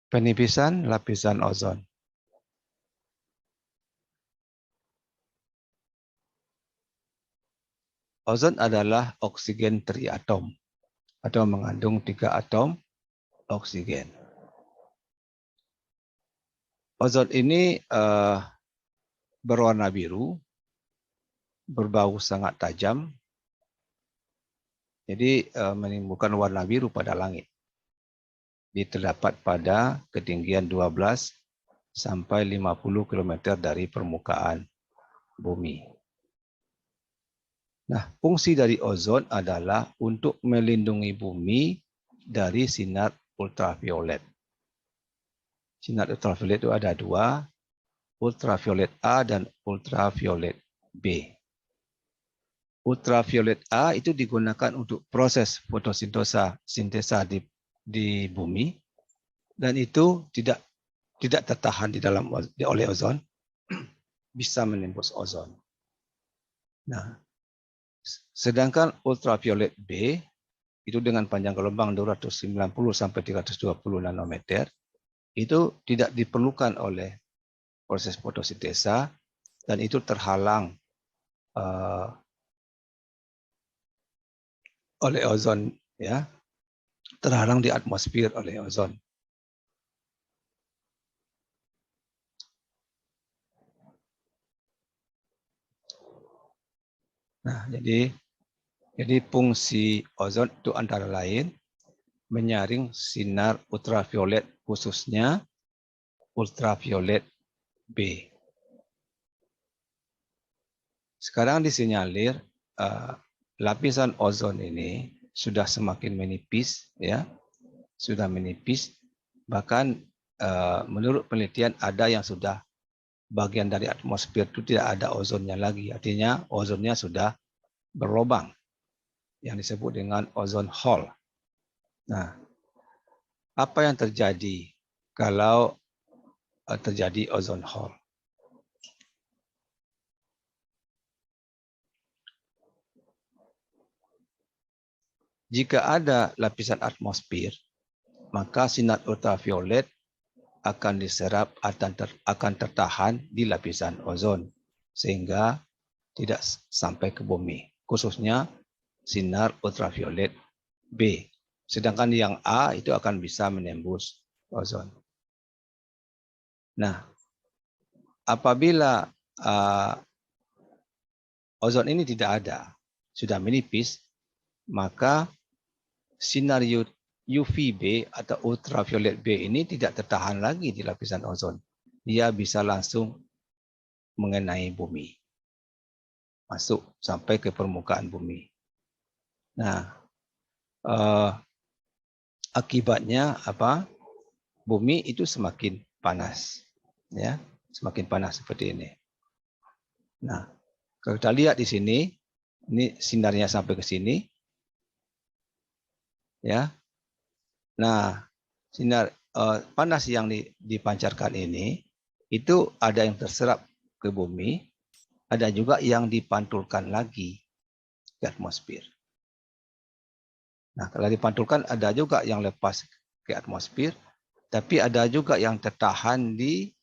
Penipisan lapisan ozon. Ozon adalah oksigen triatom atau mengandung 3 atom oksigen. Ozon ini berwarna biru, berbau sangat tajam, jadi menimbulkan warna biru pada langit. Terdapat pada ketinggian 12 sampai 50 km dari permukaan bumi. Nah, fungsi dari ozon adalah untuk melindungi bumi dari sinar ultraviolet. Sinar ultraviolet itu ada 2, ultraviolet A dan ultraviolet B. Ultraviolet A itu digunakan untuk proses fotosintesa di bumi, dan itu tidak tertahan oleh ozon, bisa menembus ozon. Nah, sedangkan ultraviolet B itu dengan panjang gelombang 290 sampai 320 nanometer itu tidak diperlukan oleh proses fotosintesa, dan itu terhalang oleh ozon, ya, terhalang di atmosfer oleh ozon. Nah, jadi fungsi ozon itu antara lain menyaring sinar ultraviolet, khususnya ultraviolet B. Sekarang disinyalir lapisan ozon ini sudah semakin menipis, ya, sudah menipis. Bahkan menurut penelitian ada yang sudah bagian dari atmosfer itu tidak ada ozonnya lagi, artinya ozonnya sudah berlubang, yang disebut dengan ozon hole. Nah, apa yang terjadi kalau terjadi ozon hole? Jika ada lapisan atmosfer, maka sinar ultraviolet akan diserap akan tertahan di lapisan ozon sehingga tidak sampai ke bumi, khususnya sinar ultraviolet B. Sedangkan yang A itu akan bisa menembus ozon. Nah, apabila ozon ini tidak ada, sudah menipis, maka sinar UVB atau ultraviolet B ini tidak tertahan lagi di lapisan ozon. Dia bisa langsung mengenai bumi, masuk sampai ke permukaan bumi. Nah, akibatnya apa? Bumi itu semakin panas, ya, semakin panas seperti ini. Nah, kalau kita lihat di sini, ini sinarnya sampai ke sini, ya. Nah, sinar panas yang dipancarkan ini itu ada yang terserap ke bumi, ada juga yang dipantulkan lagi ke atmosfer. Nah, kalau dipantulkan ada juga yang lepas ke atmosfer, tapi ada juga yang tertahan di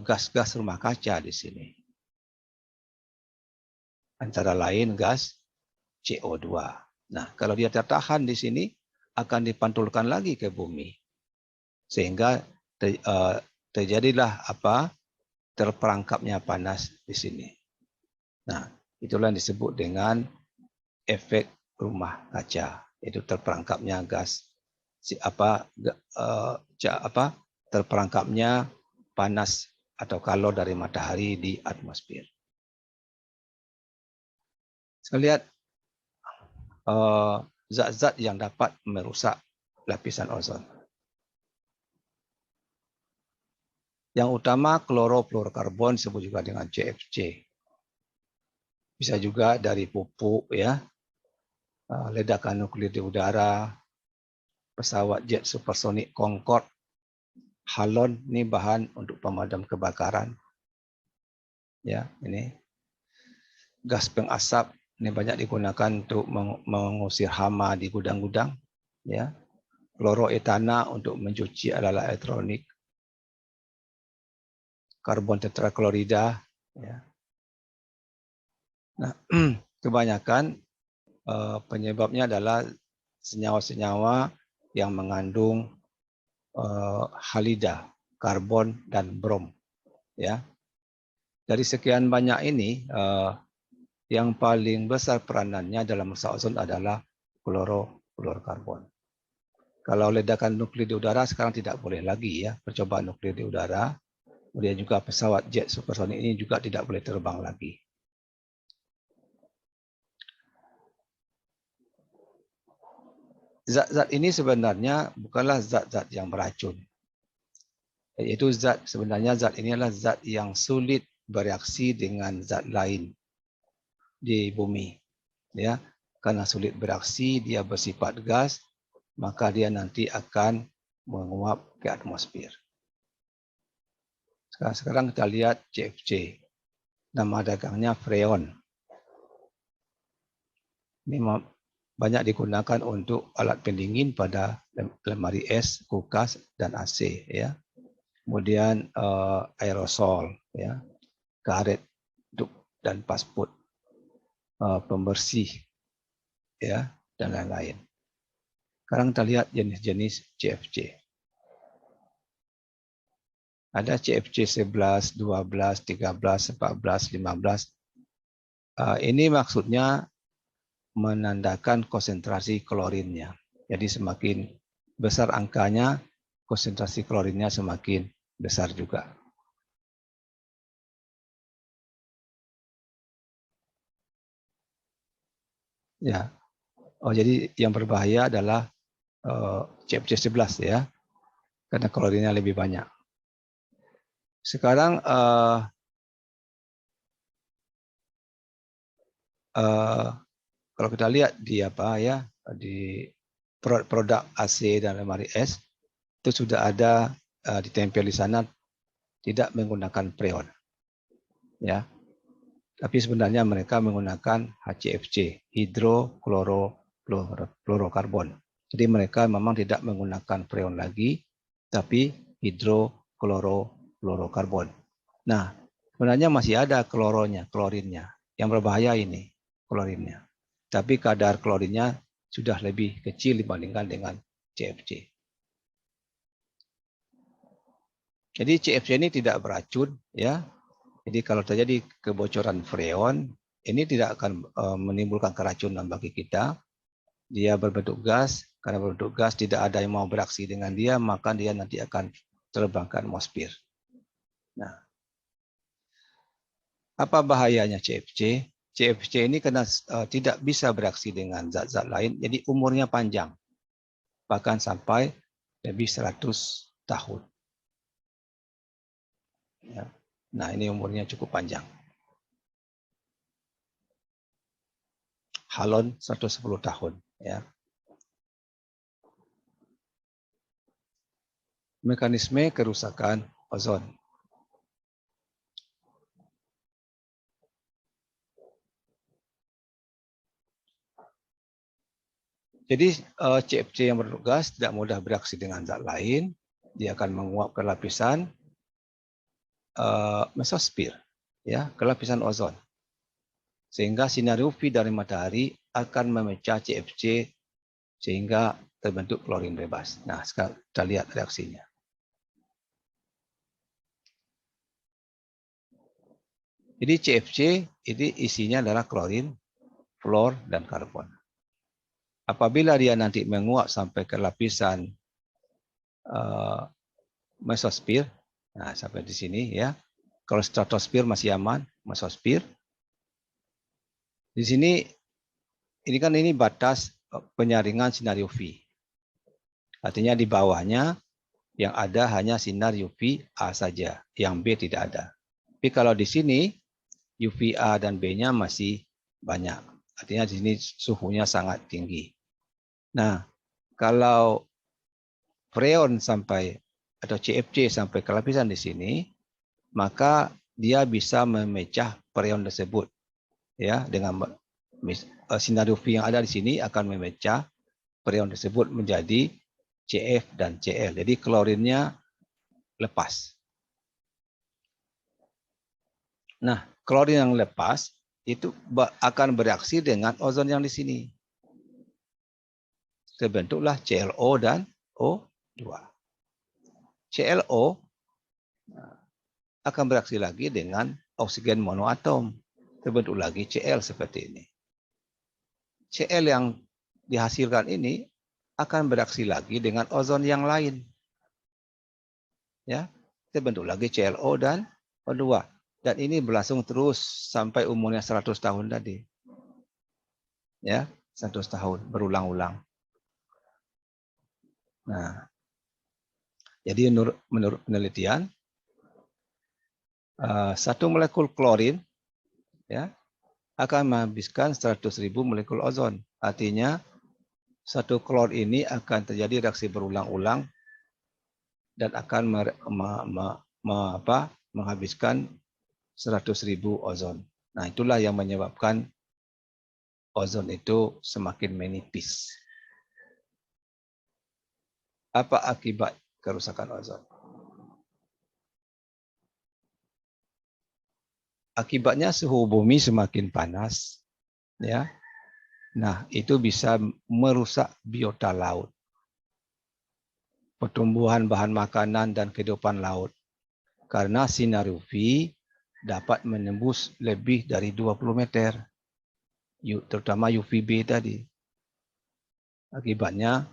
gas-gas rumah kaca di sini. Antara lain gas CO2. Nah, kalau dia tertahan di sini, akan dipantulkan lagi ke bumi. Sehingga terjadilah terperangkapnya panas di sini. Nah, itulah yang disebut dengan efek rumah kaca. Itu terperangkapnya gas terperangkapnya panas atau kalor dari matahari di atmosfer. Saya lihat zat-zat yang dapat merusak lapisan ozon. Yang utama klorofluorokarbon, disebut juga dengan CFC. Bisa juga dari pupuk, ya, ledakan nuklir di udara, pesawat jet supersonik Concorde, halon, ini bahan untuk pemadam kebakaran. Ya, ini gas pengasap, ini banyak digunakan untuk mengusir hama di gudang-gudang, ya. kloroetana untuk mencuci alat-alat elektronik, karbon tetraklorida. Ya. Nah, kebanyakan penyebabnya adalah senyawa-senyawa yang mengandung halida, karbon dan brom. Ya, dari sekian banyak ini, yang paling besar peranannya dalam merusak ozon adalah klorofluorkarbon. Kalau ledakan nuklir di udara sekarang tidak boleh lagi ya, percobaan nuklir di udara. Kemudian juga pesawat jet supersonik ini juga tidak boleh terbang lagi. Zat-zat ini sebenarnya bukanlah zat-zat yang beracun. Yaitu sebenarnya zat ini adalah zat yang sulit bereaksi dengan zat lain di bumi. Ya, karena sulit bereaksi, dia bersifat gas, maka dia nanti akan menguap ke atmosfer. Sekarang kita lihat CFC. Nama dagangnya freon. Ini banyak digunakan untuk alat pendingin pada lemari es, kulkas, dan AC. Ya. Kemudian aerosol, ya, karet dan pasput, pembersih, ya, dan lain-lain. Sekarang kita lihat jenis-jenis CFC. Ada CFC 11, 12, 13, 14, 15. Ini maksudnya menandakan konsentrasi klorinnya. Jadi semakin besar angkanya, konsentrasi klorinnya semakin besar juga. Ya. Oh, jadi yang berbahaya adalah CFC 11 ya. Karena klorinnya lebih banyak. Sekarang kalau kita lihat di di produk AC dan lemari es itu sudah ada ditempel di sana tidak menggunakan freon. Ya. Tapi sebenarnya mereka menggunakan HCFC, hidroklorofluorokarbon. Jadi mereka memang tidak menggunakan freon lagi, tapi hidroklorofluorokarbon. Nah, sebenarnya masih ada klorinnya. Yang berbahaya ini klorinnya. Tapi kadar klorinnya sudah lebih kecil dibandingkan dengan CFC. Jadi CFC ini tidak beracun, ya. Jadi kalau terjadi kebocoran freon, ini tidak akan menimbulkan keracunan bagi kita. Dia berbentuk gas, karena berbentuk gas tidak ada yang mau beraksi dengan dia, maka dia nanti akan terbang ke atmosfer. Nah, apa bahayanya CFC? CFC ini karena tidak bisa bereaksi dengan zat-zat lain, jadi umurnya panjang, bahkan sampai lebih 100 tahun. Ya. Nah, ini umurnya cukup panjang. Halon 110 tahun. Ya. Mekanisme kerusakan ozon. Jadi CFC yang berbentuk gas tidak mudah bereaksi dengan zat lain. Dia akan menguap ke lapisan mesosfer, ya, ke lapisan ozon. Sehingga sinar UV dari matahari akan memecah CFC sehingga terbentuk klorin bebas. Nah, sekarang kita lihat reaksinya. Jadi CFC ini isinya adalah klorin, fluor, dan karbon. Apabila dia nanti menguap sampai ke lapisan mesosfer, nah sampai di sini ya. Kalau stratosfer masih aman, mesosfer. Di sini ini batas penyaringan sinar UV. Artinya di bawahnya yang ada hanya sinar UV A saja, yang B tidak ada. Tapi kalau di sini UVA dan B-nya masih banyak. Artinya di sini suhunya sangat tinggi. Nah, kalau freon sampai atau CFC sampai ke lapisan di sini, maka dia bisa memecah freon tersebut. Ya, dengan sinar UV yang ada di sini akan memecah freon tersebut menjadi CF dan Cl. Jadi klorinnya lepas. Nah, klorin yang lepas itu akan bereaksi dengan ozon yang di sini. Terbentuklah ClO dan O2. ClO akan bereaksi lagi dengan oksigen monoatom. Terbentuk lagi Cl seperti ini. Cl yang dihasilkan ini akan bereaksi lagi dengan ozon yang lain. Ya, terbentuk lagi ClO dan O2. Dan ini berlangsung terus sampai umurnya 100 tahun tadi. Ya, 100 tahun berulang-ulang. Nah, jadi menurut penelitian, satu molekul klorin ya akan menghabiskan 100.000 molekul ozon. Artinya satu klor ini akan terjadi reaksi berulang-ulang dan akan menghabiskan 100.000 ozon. Nah, itulah yang menyebabkan ozon itu semakin menipis. Apa akibat kerusakan ozon? Akibatnya suhu bumi semakin panas, ya. Nah, itu bisa merusak biota laut, pertumbuhan bahan makanan dan kehidupan laut. Karena sinar UV dapat menembus lebih dari 20 meter, terutama UVB tadi. Akibatnya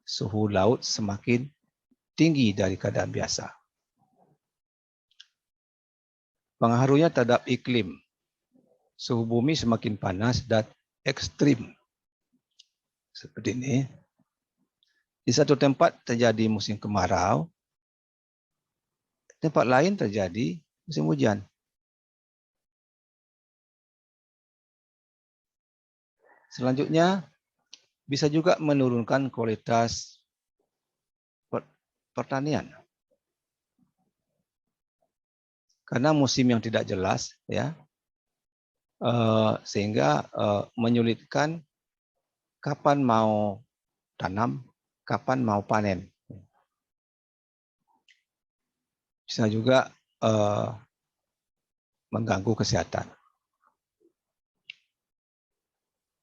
suhu laut semakin tinggi dari keadaan biasa. Pengaruhnya terhadap iklim. Suhu bumi semakin panas dan ekstrim. Seperti ini. Di satu tempat terjadi musim kemarau, tempat lain terjadi musim hujan. Selanjutnya, bisa juga menurunkan kualitas pertanian. Karena musim yang tidak jelas, ya, sehingga menyulitkan kapan mau tanam, kapan mau panen. Bisa juga mengganggu kesehatan.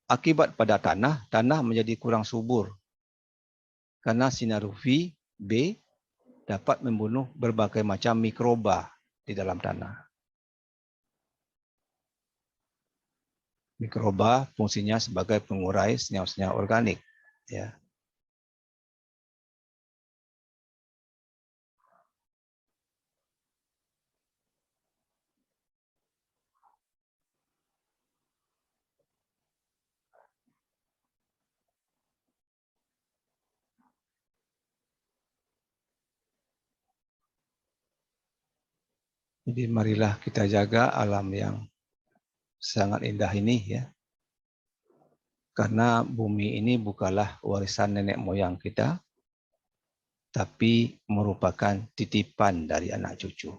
Akibat pada tanah, tanah menjadi kurang subur. Karena sinar UV B dapat membunuh berbagai macam mikroba di dalam tanah. Mikroba fungsinya sebagai pengurai senyawa-senyawa organik. Ya. Jadi marilah kita jaga alam yang sangat indah ini, ya. Karena bumi ini bukanlah warisan nenek moyang kita, tapi merupakan titipan dari anak cucu.